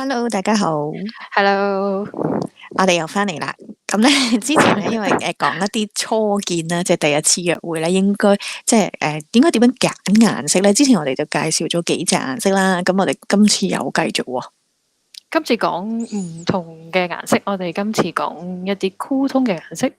Hello，大家好，Hello，我哋又翻嚟啦。咁咧，之前咧，因為講一啲初見啦，即係第一次約會咧，應該即係應該點樣揀顏色咧？之前我哋就介紹咗幾隻顏色啦，咁我哋今次又繼續喎。今次講唔同嘅顏色，我哋今次講一啲酷通嘅顏色。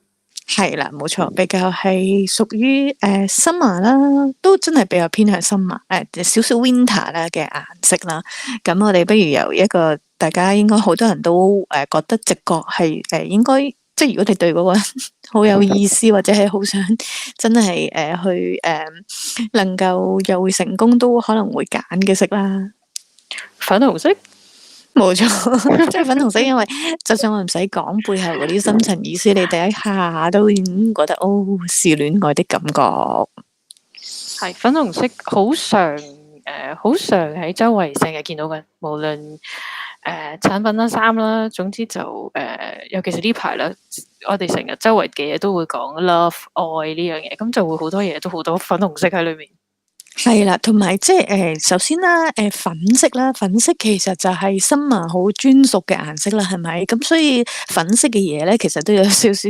係啦，冇錯，比較係屬於summer 啦，都真係比較偏向 summer 少少 winter 啦嘅顏色啦。咁我哋不如由一個大家應該好多人都覺得直覺係應該，即係如果你對嗰個人好有意思，或者係好想真係去能夠又會成功，都可能會揀嘅色啦。粉紅色，冇錯，即係粉紅色，因為就算我唔使講背後嗰啲深層意思，你第一下都已經覺得哦，是戀愛的感覺。係粉紅色好常喺周圍成日見到嘅，無論產品啦、衫啦，總之就尤其是呢排啦，我哋成日周圍嘅嘢都會講 love 愛呢樣嘢，咁就會好多嘢都好多粉紅色喺裏面。係啦，同埋即係首先啦，粉色啦，粉色其實就係 summer 好專屬嘅顏色啦，係咪？咁所以粉色嘅嘢咧，其實都有少少似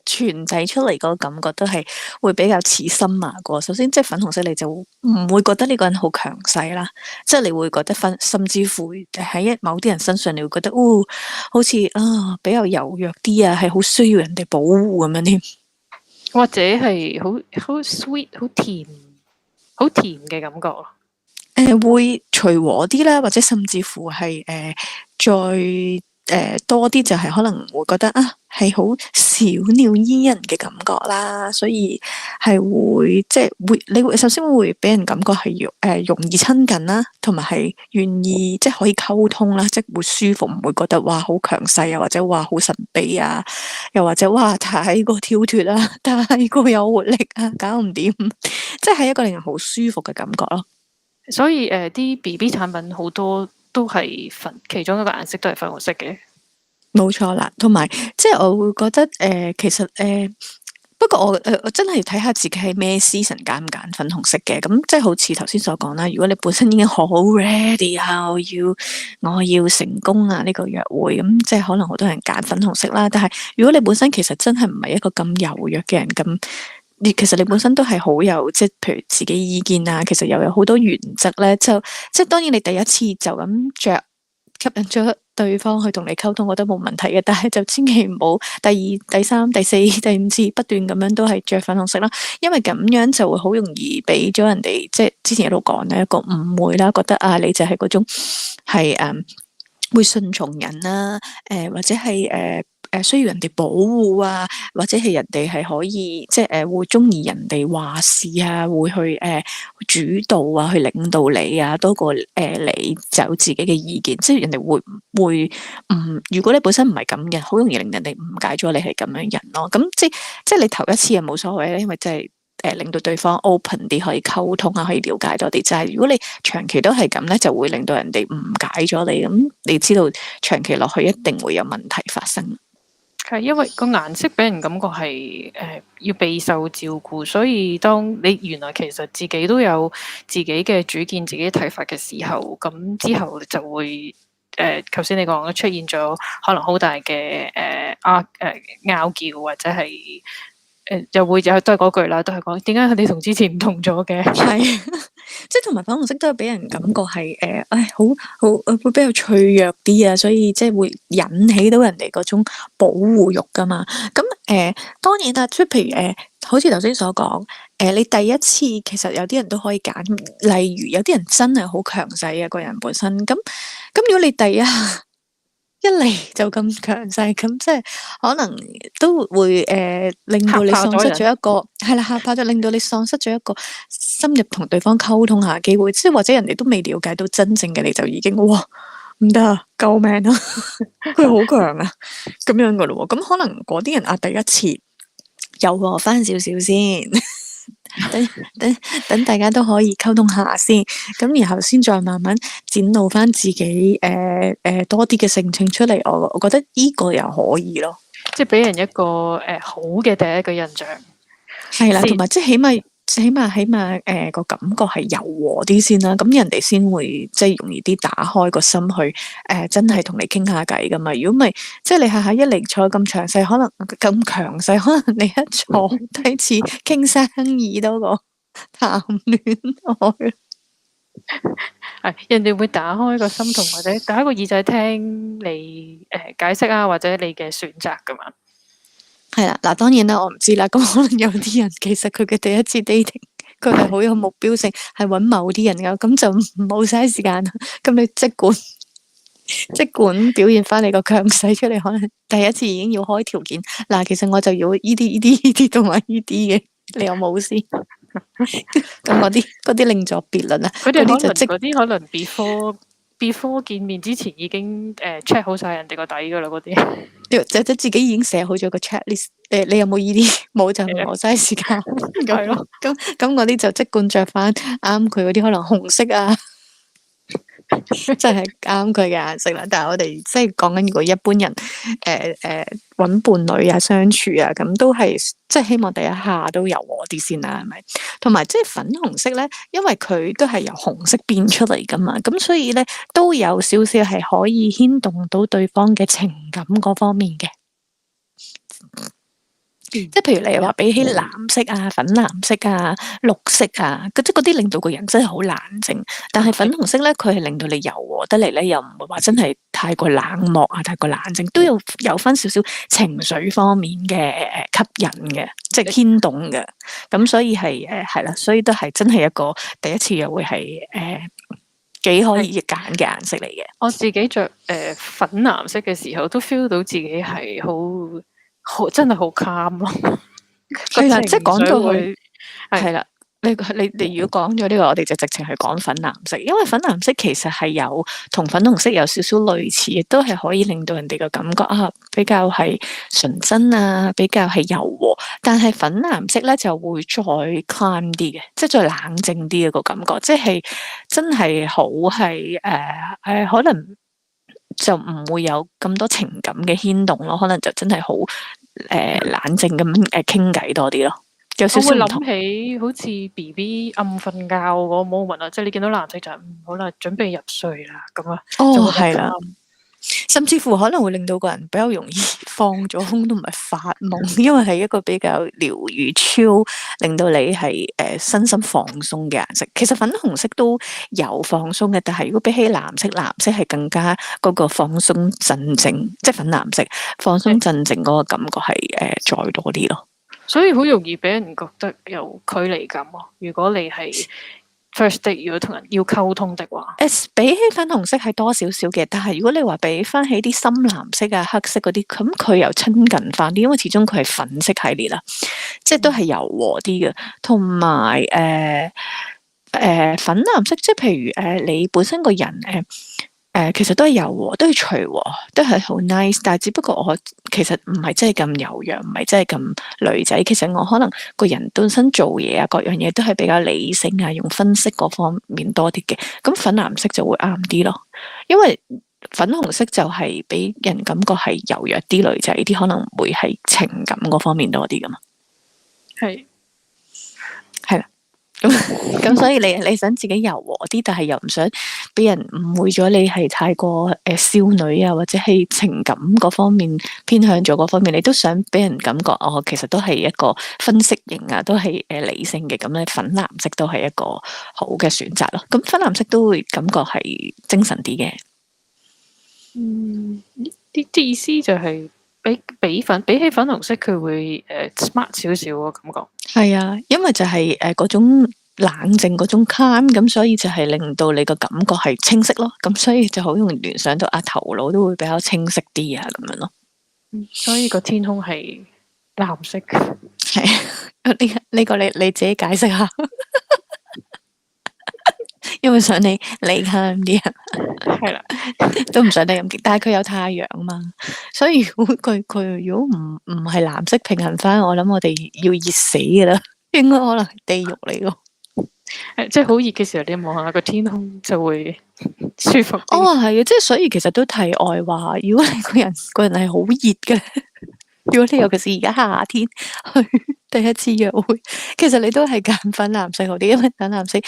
傳遞出嚟個感覺，都係會比較似 summer 個。首先，即係粉紅色，你就唔會覺得呢個人好強勢啦，即係你會覺得甚至乎喺某啲人身上，你會覺得哦，好似比較柔弱啲啊，係好需要人哋保護咁樣添。或者係好 sweet 好甜嘅感覺咯。會隨和啲啦，或者甚至乎係再多啲，就係可能會覺得啊，係好小鳥依人嘅感覺啦，所以係會即係你會首先會俾人感覺係容易親近啦，同埋係願意即係可以溝通啦，即係會舒服，唔會覺得哇好強勢啊，或者話好神秘啊，又或者哇太過跳脫啦，太過有活力啊，搞唔掂，即係一個令人好舒服嘅感覺咯。所以啲 BB 產品好多都係其中一個顏色都係粉紅色嘅。冇錯啦，同埋即係我會覺得其實不過我真係要睇下自己係咩 season 揀唔揀粉紅色嘅，咁即係好似頭先所講啦。如果你本身已經好 ready 啊，我要成功啊呢個約會，咁即係可能好多人揀粉紅色啦。但係如果你本身其實真係唔係一個咁柔弱嘅人，咁其實你本身都係好有即係譬如自己意見啊，其實又有好多原則咧，即係當然你第一次就咁着吸引咗對方去同你溝通，我覺得冇問題嘅。但係就千祈唔好第二、第三、第四、第五次不斷咁樣都係着粉紅色啦，因為咁樣就會好容易俾咗人哋即係之前一路講咧一個誤會啦，覺得啊你就係嗰種係會順從人啦，或者係需要人哋保護啊，或者係人哋係可以即係會中意人哋話事啊，會去主導啊，去領導你啊，多過你就有自己嘅意見，即係人哋會如果你本身唔係咁嘅，好容易令人哋誤解咗你係咁樣人咯。咁即係你頭一次又冇所謂咧，因為即係。令到對方 open 啲，可以溝通啊，可以了解多啲。就係如果你長期都係咁咧，就會令到人哋誤解咗你。咁你知道長期落去一定會有問題發生。係因為個顏色俾人感覺係要備受照顧，所以當你原來其實自己都有自己嘅主見、自己睇法嘅時候，咁之後就會頭先你講出現咗可能好大嘅拗撬或者係。又會又都係嗰句啦，都係講點解你同之前唔同咗嘅？係，即係同埋粉紅色都係俾人感覺係好會比較脆弱啲啊，所以即係會引起到人哋嗰種保護欲噶嘛。咁當然啦，即係譬如好似頭先所講，你第一次其實有啲人都可以揀，例如有啲人真係好強勢嘅個人本身，咁如果你第一嚟就咁強勢，咁即係可能都會令到你喪失咗一個係啦，嚇怕咗，令到你喪失咗一個深入同對方溝通下機會，即係或者人哋都未了解到真正嘅你就已經哇唔得啊，救命啊！佢好強啊，咁樣噶咯喎，咁可能嗰啲人啊第一次柔和翻少少先。等等大家都可以溝通下先，咁然後先再慢慢展露翻自己多啲嘅性情出嚟，我覺得呢個又可以咯，即係俾人一個好嘅第一個印象。係啦，同埋即係起碼起碼個感覺係柔和啲先啦，咁人哋先會即係容易啲打開個心去真係同你傾下偈噶嘛。如果唔係，即係你下下一嚟坐咁詳細，可能咁強勢，可能你一坐低似傾生意多過談戀愛。係人哋會打開個心同或者打開個耳仔聽你解釋啊，或者你嘅選擇噶嘛。係啦，嗱當然啦，我唔知啦。咁可能有啲人其實佢嘅第一次 dating，佢係好有目標性，係揾某啲人噶，咁就唔好嘥時間啦。咁你即管表現翻你個強勢出嚟，可能第一次已經要開條件。嗱，其實我就要依啲同埋依啲嘅，你有冇先？咁嗰啲另作別論啦。嗰啲可能 before 見面之前已經check 好晒人哋個底噶啦，嗰啲即自己已經寫好咗個 checklist。你有冇依啲？冇就唔好嘥時間。係咯。咁嗰啲就即管着翻啱佢嗰啲，可能紅色啊。真係啱佢嘅顏色啦，但係我哋即係講緊如果一般人揾伴侶啊相處啊，咁都係即係希望第一下都柔和啲先啦，係咪？同埋即係粉紅色咧，因為佢都係由紅色變出嚟噶嘛，咁所以咧都有少少係可以牽動到對方嘅情感嗰方面嘅。即係譬如你話比起藍色啊、粉藍色啊、綠色啊，即係嗰啲令到個人真係好冷靜。但係粉紅色咧，佢係令到你柔和得嚟咧，又唔會話真係太過冷漠啊、太過冷靜，都有翻少少情緒方面嘅吸引嘅，即係牽動嘅。咁所以係係啦，所以都係真係一個第一次約會係幾可以揀嘅顏色嚟嘅。我自己着粉藍色嘅時候，都 feel 到自己係好真係好 calm 咯。係啦，即係講到去係啦。你如果講咗呢個，我哋就直情係講粉藍色，因為粉藍色其實係有同粉紅色有少少類似，亦都係可以令到人哋嘅感覺啊比較係純真啊，比較係柔和。但係粉藍色咧就會再 calm 啲嘅，即係再冷靜啲嘅個感覺，即係真係好係可能就唔會有咁多情感嘅牽動咯，可能就真係好冷靜咁傾偈多啲咯。有少少唔同。我會諗起好似 BB 暗瞓覺嗰個 moment 啊，即係你見到藍色就好啦，準備入睡啦咁啊。哦，係啦。甚至乎可能會令到個人比較容易放咗空，都唔係發夢，因為係一個比較療愈超，令到你係身心放鬆嘅顏色。其實粉紅色都有放鬆嘅，但係如果比起藍色係更加嗰個放鬆鎮靜，即係粉藍色放鬆鎮靜嗰個感覺係再多啲咯。所以好容易俾人覺得有距離感啊！如果你係 first date，如果同人要溝通的話，比起粉紅色係多少少嘅，但係如果你話比翻起啲深藍色啊、黑色嗰啲，咁佢又親近翻啲，因為始終佢係粉色系列啦，即係都係柔和啲嘅，同埋粉藍色，即係譬如你本身個人其實都係柔和，都係隨和，都係好 nice。但係只不過我其實唔係真係咁柔弱，唔係真係咁女仔。其實我可能個人本身做嘢啊，各樣嘢都係比較理性啊，用分析嗰方面多啲嘅。咁粉藍色就會啱啲咯，因為粉紅色就係俾人感覺係柔弱啲女仔啲，可能會係情感嗰方面多啲噶嘛。係啦。咁所以你想自己柔和啲，但係又唔想俾人誤會咗你係太過少女啊，或者係情感嗰方面偏向咗嗰方面，你都想俾人感覺其實都係一個分析型啊，都係理性嘅。咁咧粉藍色都係一個好嘅選擇咯。咁粉藍色都會感覺係精神啲嘅。啲意思就係比起粉紅色，佢會smart 少少嘅感覺。係啊，因為就係嗰種冷靜嗰種 calm，咁所以就係令到你個感覺係清晰咯。咁所以就好容易聯想到頭腦都會比較清晰啲啊，咁樣咯。所以個天空係藍色嘅。係呢個你自己解釋下。因為想你理解啲啊，係啦，都唔想得咁勁，但係佢有太陽嘛，所以如果佢如果唔係藍色平衡翻，我諗我哋要熱死噶啦，應該可能係地獄嚟咯。即係好熱嘅時候，你望下個天空就會舒服。係啊，即係所以其實都題外話，如果你個人係好熱嘅，如果你尤其是而家夏天去第一次約會，其實你都係揀粉藍色好啲，因為粉藍色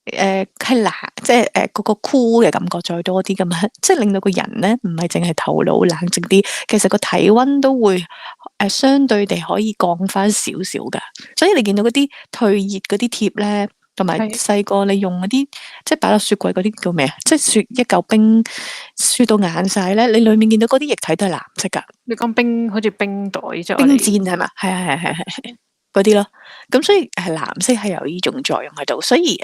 係冷，即係嗰個 cool 嘅感覺再多啲咁嘛，即係令到個人咧唔係淨係頭腦冷靜啲，其實個體溫都會相對地可以降翻少少噶。所以你見到嗰啲退熱嗰啲貼咧，同埋細個你用嗰啲即係擺落雪櫃嗰啲叫咩啊？即係雪一嚿冰雪到硬晒咧，你裏面見到嗰啲液體都係藍色噶。你講冰好似冰袋啫，冰箭係嘛？係嗰啲咯。咁所以藍色係有呢種作用喺度。所以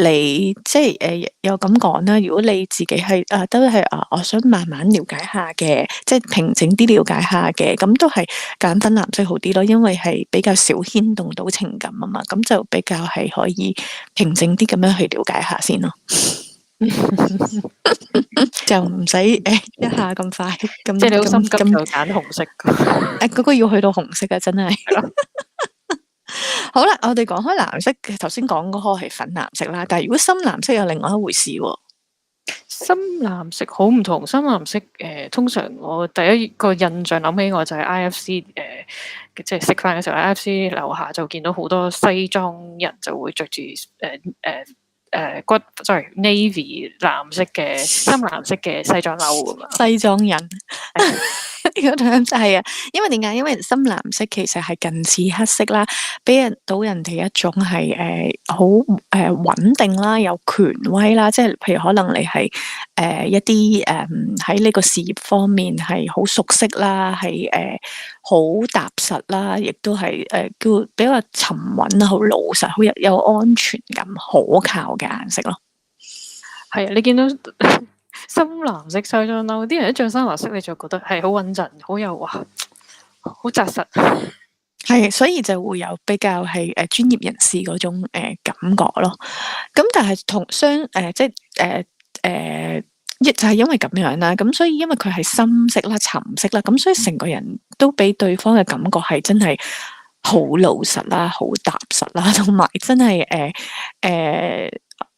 你即係有咁講啦。如果你自己係都係我想慢慢了解下嘅，即係平靜啲了解下嘅，咁都係揀粉藍色好啲咯。因為係比較少牽動到情感啊嘛，咁就比較係可以平靜啲咁樣去了解下先咯。就唔使一下咁快咁，即係你好心急就揀紅色。嗰個要去到紅色啊，真係。好啦，我哋講開藍色，頭先講嗰個係粉藍色啦，但係如果深藍色有另外一回事喎。深藍色好唔同，深藍色通常我第一個印象諗起我就係 IFC 即係食飯嘅時候 IFC 樓下就見到好多西裝人就會着住navy 藍色嘅深藍色嘅西裝褸㗎嘛。西裝人呢個就係啊，因為點解？因為深藍色其實係近似黑色啦，俾人哋一種係好穩定啦，有權威啦，即係譬如可能你係一啲喺呢個事業方面係好熟悉啦，係好踏實啦，亦都係叫比較沉穩啊，好老實，好有安全感、可靠嘅顏色咯。係啊，你見到深藍色西裝褸，啲人一着深藍色，你就覺得係好穩陣，好有哇，好紮實。係，所以就會有比較係專業人士嗰種感覺咯。咁但係同即係就係因為咁樣啦，咁所以因為佢係深色啦、沉色啦，咁所以成個人都俾對方嘅感覺係真係好老實啦、好踏實啦，同埋真係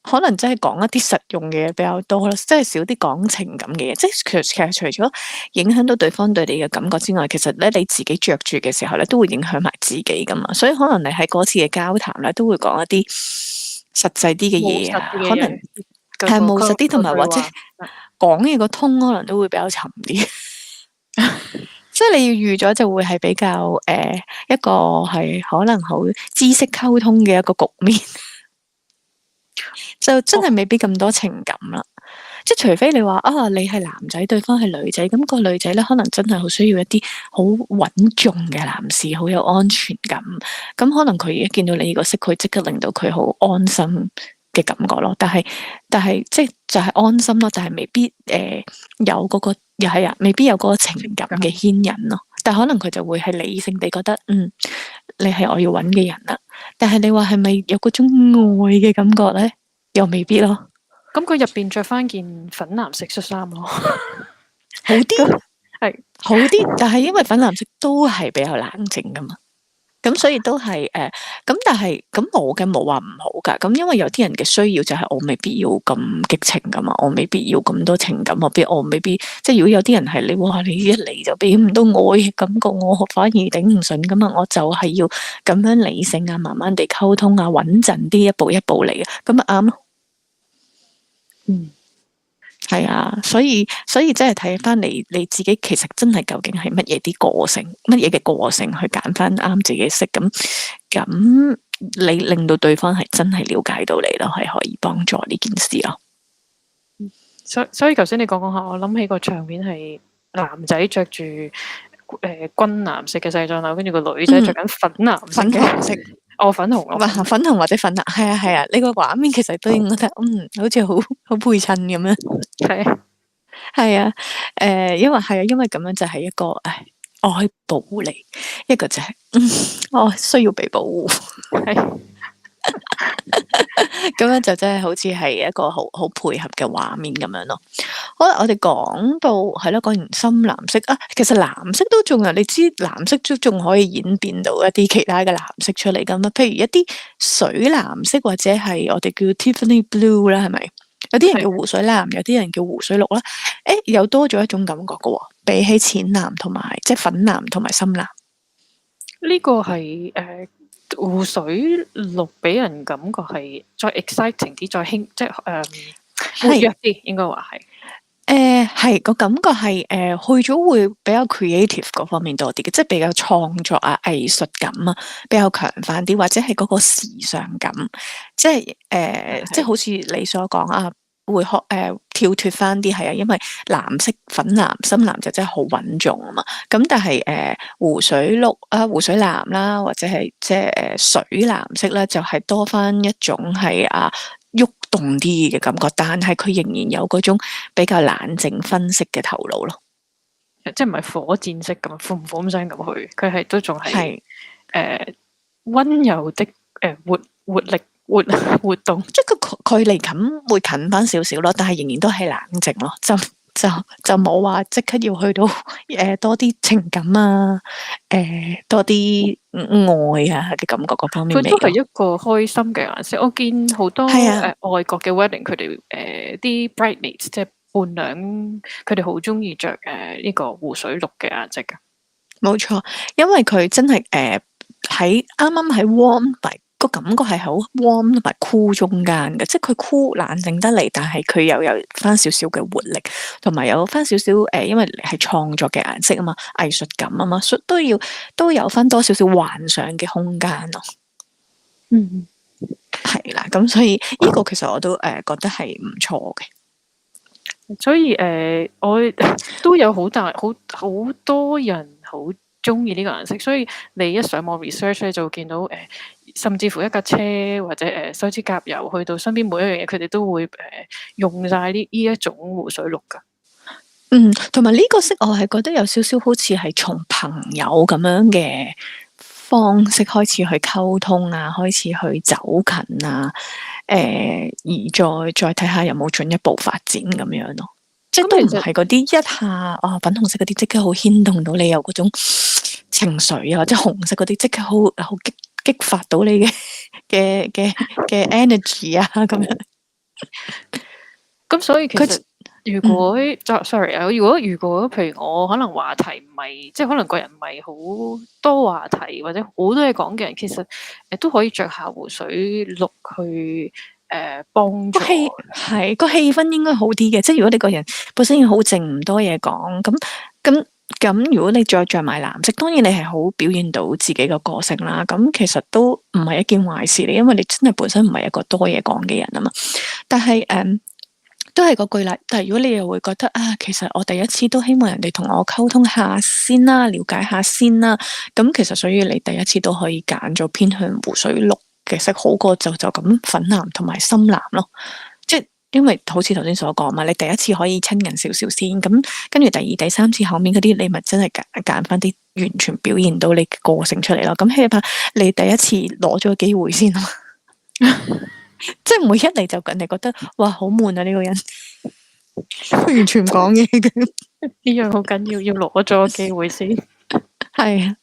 可能真係講一啲實用嘅嘢比較多啦，即係少啲講情感嘅嘢。即係其實除咗影響到對方對你嘅感覺之外，其實咧你自己着住嘅時候咧，都會影響埋自己噶嘛。所以可能你喺嗰次嘅交談咧，都會講一啲實際啲嘅嘢啊，可能係務實啲，同埋或者講嘢個通可能都會比較沉啲。即係你要預咗就會係比較一個係可能好知識溝通嘅一個局面。就真係未必咁多情感啦，即係除非你話你係男仔，對方係女仔，咁個女仔咧可能真係好需要一啲好穩重嘅男士，好有安全感，咁可能佢一見到你呢個色，佢即刻令到佢好安心嘅感覺咯。但係即係就係安心咯，但係未必有嗰個又係未必有嗰個情感嘅牽引咯。但係可能佢就會係理性地覺得你係我要揾嘅人啦。但係你話係咪有嗰種愛嘅感覺咧？又未必咯。咁佢入邊着翻件粉藍色恤衫咯，好啲係好啲。但係因為粉藍色都係比較冷靜噶嘛，咁所以都係咁。但係咁冇話唔好噶。咁因為有啲人嘅需要就係我未必要咁激情噶嘛，我未必要咁多情感，我未必即係如果有啲人係你一嚟就俾唔到愛嘅感覺，我反而頂唔順噶嘛。我就係要咁樣理性啊，慢慢地溝通啊，穩陣啲，一步一步嚟啊，咁咪啱咯。係啊，所以真係睇翻你自己，其實真係究竟係乜嘢啲個性，乜嘢嘅個性去揀翻啱自己色，咁你令到對方係真係了解到你咯，係可以幫助呢件事咯。所以頭先你講下，我諗起個場面係男仔着住軍藍色嘅西裝褸，跟住個女仔着緊粉藍色。粉紅咯，粉紅或者粉藍，係啊，呢個畫面其實都應該覺得好似好配襯咁樣。係啊，因為咁樣就係一個我可以保護你，一個就係我需要被保護。咁樣就真係好似係一個好配合嘅畫面咁樣咯。好啦，我哋講到係咯，講完深藍色啊，其實藍色都仲有，你知藍色都仲可以演變到一啲其他嘅藍色出嚟噶嘛？譬如一啲水藍色或者係我哋叫 Tiffany Blue 啦，係咪？有啲人叫湖水藍，有啲人叫湖水綠啦。又多咗一種感覺嘅喎，比起淺藍同埋即係粉藍同埋深藍。呢個係湖水綠俾人感覺係再 exciting 啲，再興即係活躍啲，應該話係。係個感覺係去咗會比較 creative 嗰方面多啲嘅，即係比較創作啊、藝術感啊比較強泛啲，或者係嗰個時尚感，即係即係好似你所講啊，會跳脫翻啲係啊，因為藍色、粉藍、深藍就真係好穩重啊嘛。咁但係湖水綠啊、湖水藍啦，或者係即係水藍色咧，就係多翻一種係喐動啲嘅感覺，但係佢仍然有嗰種比較冷靜分析嘅頭腦咯，即係唔係火箭式咁呼呼聲咁去，佢係都仲係溫柔的活力活動，即係個距離感會近翻少少咯，但係仍然都係冷靜咯，就冇話即刻要去到多啲情感啊，多啲愛啊嘅感覺嗰方面。佢都係一個開心嘅顏色。我見好多外國嘅 wedding，佢哋啲 bridesmaids 即係伴娘，佢哋好中意着呢個湖水綠嘅顏色㗎。冇錯，因為佢真係喺啱啱喺 warm 個感覺係好 warm 同埋 cool 中間嘅，即係佢 cool 冷靜得嚟，但係佢又有翻少少嘅活力，同埋有翻少少因為係創作嘅顏色啊嘛，藝術感啊嘛，所以都有翻多少少幻想嘅空間咯。係啦，咁所以呢個其實我都覺得係唔錯嘅。所以我都有好多人好中意呢個顏色，所以你一上網 research 咧，就會見到甚至乎一架車或者手指甲油去到身邊每一樣嘢，佢哋都會用晒呢一種湖水綠噶。同埋呢個色我係覺得有少少好似係從朋友咁樣嘅方式開始去溝通啊，開始去走近啊，而再睇下有冇進一步發展咁樣咯。即係都唔係嗰啲一下粉紅色嗰啲即刻好牽動到你有嗰種情緒啊，或者紅色嗰啲即刻好激發到你嘅 energy 啊咁樣。咁所以其實如果sorry 啊，如果譬如我可能話題唔係即係可能個人唔係好多話題或者好多嘢講嘅人，其實都可以着下湖水綠去幫助。係個氣氛應該好啲嘅，即係如果你個人本身已經好靜唔多嘢講，咁如果你再着埋藍色，當然你係好表現到自己個個性啦。咁其實都唔係一件壞事嚟，因為你真係本身唔係一個多嘢講嘅人啊嘛。但係都係嗰句啦。但係如果你又會覺得其實我第一次都希望人哋同我溝通下先啦，了解下先啦。咁其實所以你第一次都可以揀咗偏向湖水綠嘅色，好過就咁粉藍同埋深藍咯。即係因為好似頭先所講嘛，你第一次可以親近少少先，咁跟住第二、第三次後面嗰啲，你咪真係揀翻啲完全表現到你嘅個性出嚟咯。咁起碼你第一次攞咗個機會先咯。即係唔會一嚟就人哋覺得哇好悶啊呢個人，完全唔講嘢嘅。呢樣好緊要，要攞咗個機會先。係啊，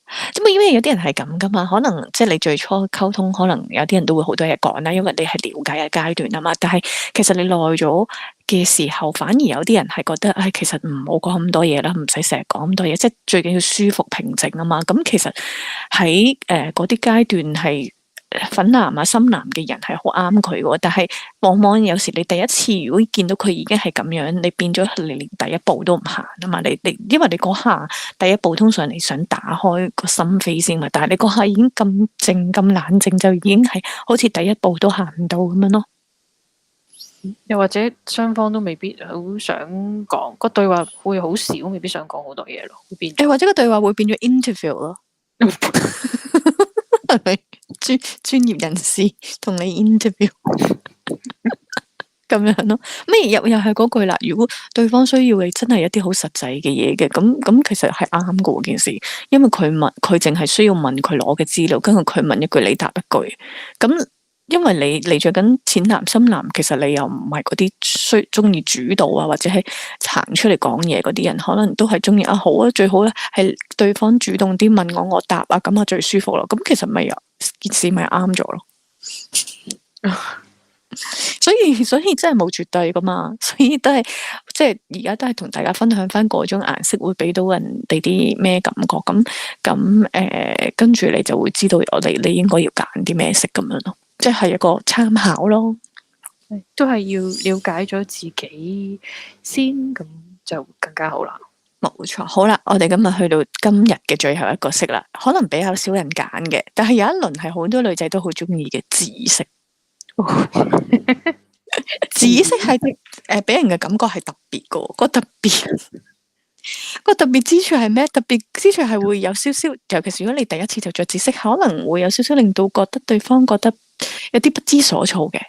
因為有啲人係咁噶嘛，可能即係你最初溝通，可能有啲人都會好多嘢講啦，因為你係了解嘅階段啊嘛。但係其實你耐咗嘅時候，反而有啲人係覺得，其實唔好講咁多嘢啦，唔使成日講咁多嘢，即係最緊要舒服平靜啊嘛。咁其實喺嗰啲階段係粉藍啊、深藍嘅人係好啱佢嘅，但係往往有時你第一次如果見到佢已經係咁樣，你變咗你連第一步都唔行啊嘛！你因為你嗰下第一步通常你想打開個心扉先嘛，但係你嗰下已經咁靜咁冷靜，就已經係好似第一步都行唔到咁樣咯。又或者雙方都未必好想講，個對話會好少，未必想講好多嘢咯，會變。或者個對話會變咗 interview 咯。係咪專業人士同你 interview 咁樣咯？咩又係嗰句啦？如果對方需要嘅真係一啲好實際嘅嘢嘅，咁其實係啱嘅件事，因為佢淨係需要問佢攞嘅資料，跟住佢問一句你答一句，咁因為你着緊淺藍深藍，其實你又唔係嗰啲中意主導啊，或者係行出嚟講嘢嗰啲人，可能都係中意好啊，最好咧係對方主動啲問我答啊，咁啊最舒服咯。咁其實咪件事咪啱咗咯。所以真係冇絕對噶嘛，所以都係即係而家都係同大家分享翻嗰種顏色會俾到人哋啲咩感覺，跟住你就會知道你應該要揀啲咩色咁樣咯，即係一個參考咯。都係要了解咗自己先，咁就更加好啦。冇錯，好啦，我哋今日去到今日嘅最後一個色啦，可能比較少人揀嘅，但係有一輪係好多女仔都好中意嘅紫色。紫色係俾人嘅感覺係特別嘅，個特別之處係咩？特別之處係會有少少，尤其是如果你第一次就着紫色，可能會有少少令到覺得對方覺得有啲不知所措嘅，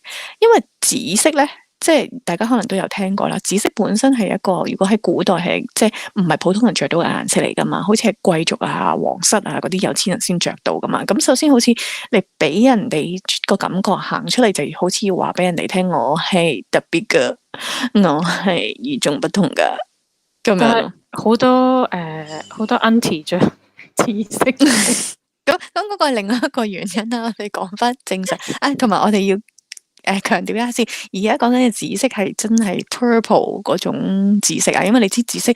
因為紫色咧。即係大家可能都有聽過啦，紫色本身係一個如果喺古代係即係唔係普通人着到嘅顏色嚟噶嘛，好似係貴族啊、皇室啊嗰啲有錢人先着到噶嘛。咁首先好似你俾人哋個感覺行出嚟，就好似要話俾人哋聽，我係特別噶，我係與眾不同噶咁樣。好多auntie 着紫色，咁嗰個係另外一個原因啦。我哋講翻正常啊，同埋我哋要。強調一下先，而家講緊嘅紫色係真係 purple 嗰種紫色啊，因為你知紫色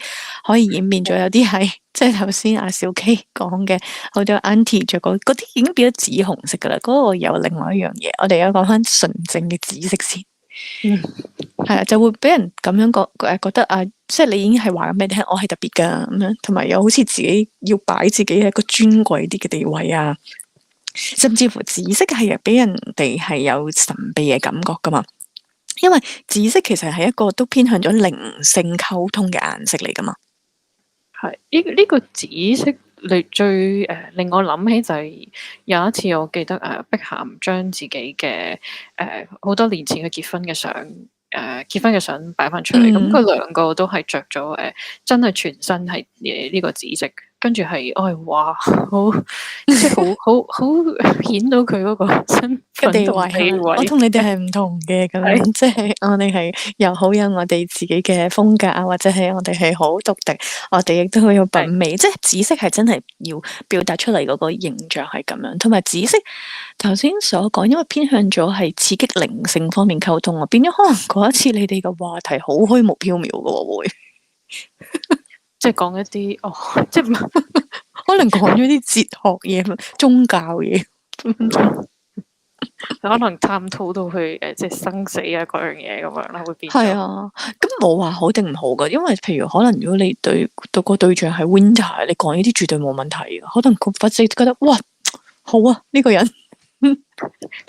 可以演變咗有啲係，即係頭先阿小 K 講嘅好多 auntie 着嗰啲已經變咗紫紅色噶啦，嗰個有另外一樣嘢，我哋而家講翻純正嘅紫色先，係啊，就會俾人咁樣覺得啊，即係你已經係話緊俾你聽，我係特別噶咁樣，同埋又好似自己要擺自己係一個尊貴啲嘅地位啊。甚至乎紫色係俾人哋係有神秘嘅感覺噶嘛，因為紫色其實係一個都偏向咗靈性溝通嘅顏色嚟噶嘛。係呢個紫色，你最令我諗起就係有一次我記得碧咸將自己嘅好多年前嘅結婚嘅相擺翻出嚟，咁佢兩個都係着咗真係全身係呢個紫色。跟住係，哇，好即係好顯到佢嗰個身份地位。我同你哋係唔同嘅咁樣，即係我哋係又好有我哋自己嘅風格啊，或者係我哋係好獨特，我哋亦都好有品味。即係紫色係真係要表達出嚟嗰個形象係咁樣，同埋紫色頭先所講，因為偏向咗係刺激靈性方面溝通啊，變咗可能嗰一次你哋嘅話題好虛無縹緲嘅會。即係講一啲即係可能講咗啲哲學嘢、宗教嘢，可能探討到去即係生死啊嗰樣嘢咁樣啦，會變。係啊，咁冇話好定唔好噶，因為譬如可能如果你對個對象係 Winter，你講呢啲絕對冇問題噶，可能佢或者覺得哇好啊呢個人。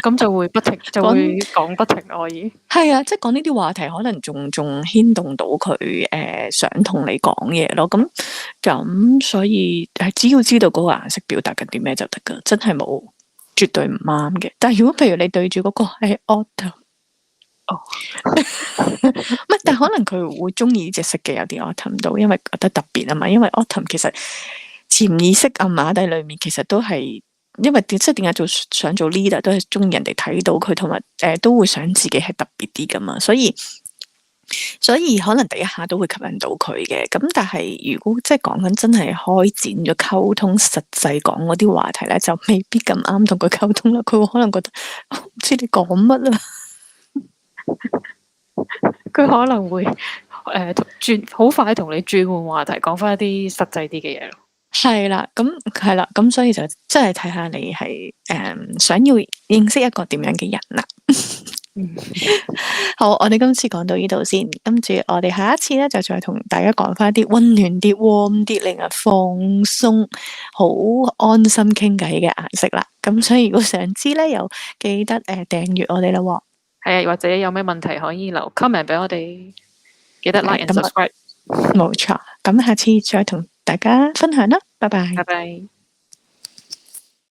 咁就會不停，就會講不停可以。係啊，即係講呢啲話題，可能仲牽動到佢想同你講嘢咯。咁所以只要知道嗰個顏色表達緊啲咩就得噶，真係冇絕對唔啱嘅。但係如果譬如你對住嗰個係 Autumn，唔係，但係可能佢會中意呢隻色嘅，有啲 Autumn 到，因為覺得特別啊嘛。因為 Autumn 其實潛意識暗碼底裏面其實都係。因為即係點解想做 leader 都係中意人哋睇到佢，同埋都會想自己係特別啲噶嘛，所以可能第一下都會吸引到佢嘅。咁但係如果即係講緊真係開展咗溝通，實際講嗰啲話題咧，就未必咁啱同佢溝通啦。佢會可能覺得唔知你講乜啊，佢可能會好快同你轉換話題，講翻一啲實際啲嘅嘢咯。係啦，咁所以就真係睇下你係想要認識一個點樣嘅人啦。好，我哋今次講到呢度先，跟住我哋下一次咧就再同大家講翻啲溫暖啲、warm 啲、令人放鬆、好安心傾偈嘅顏色啦。咁所以如果想知咧，又記得訂閱我哋啦。係啊，或者有咩問題可以留 comment 俾我哋，記得 like and subscribe。冇錯，咁下次再同大家分享啦，拜拜。拜拜。